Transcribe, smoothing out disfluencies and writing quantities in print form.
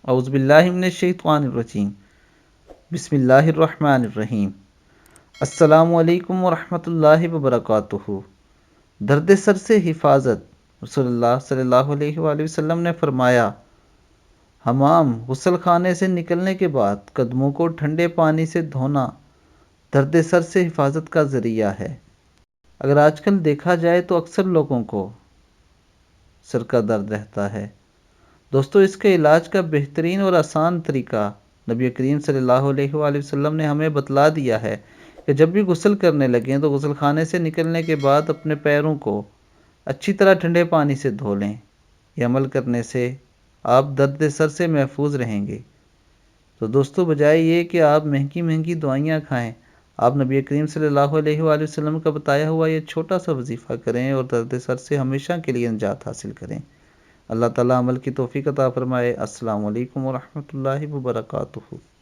اعوذ باللہ من الشیطان الرجیم، بسم اللہ الرحمن الرحیم۔ السلام علیکم ورحمۃ اللہ وبرکاتہ۔ درد سر سے حفاظت۔ رسول اللہ صلی اللہ علیہ وآلہ وسلم نے فرمایا، حمام غسل خانے سے نکلنے کے بعد قدموں کو ٹھنڈے پانی سے دھونا درد سر سے حفاظت کا ذریعہ ہے۔ اگر آج کل دیکھا جائے تو اکثر لوگوں کو سر کا درد رہتا ہے۔ دوستو، اس کے علاج کا بہترین اور آسان طریقہ نبی کریم صلی اللہ علیہ وآلہ وسلم نے ہمیں بتلا دیا ہے کہ جب بھی غسل کرنے لگیں تو غسل خانے سے نکلنے کے بعد اپنے پیروں کو اچھی طرح ٹھنڈے پانی سے دھو لیں۔ یہ عمل کرنے سے آپ درد سر سے محفوظ رہیں گے۔ تو دوستو، بجائے یہ کہ آپ مہنگی مہنگی دوائیاں کھائیں، آپ نبی کریم صلی اللہ علیہ وآلہ وسلم کا بتایا ہوا یہ چھوٹا سا وظیفہ کریں اور درد سر سے ہمیشہ کے لیے نجات حاصل کریں۔ اللہ تعالیٰ عمل کی توفیق عطا فرمائے۔ السلام علیکم ورحمۃ اللہ وبرکاتہ۔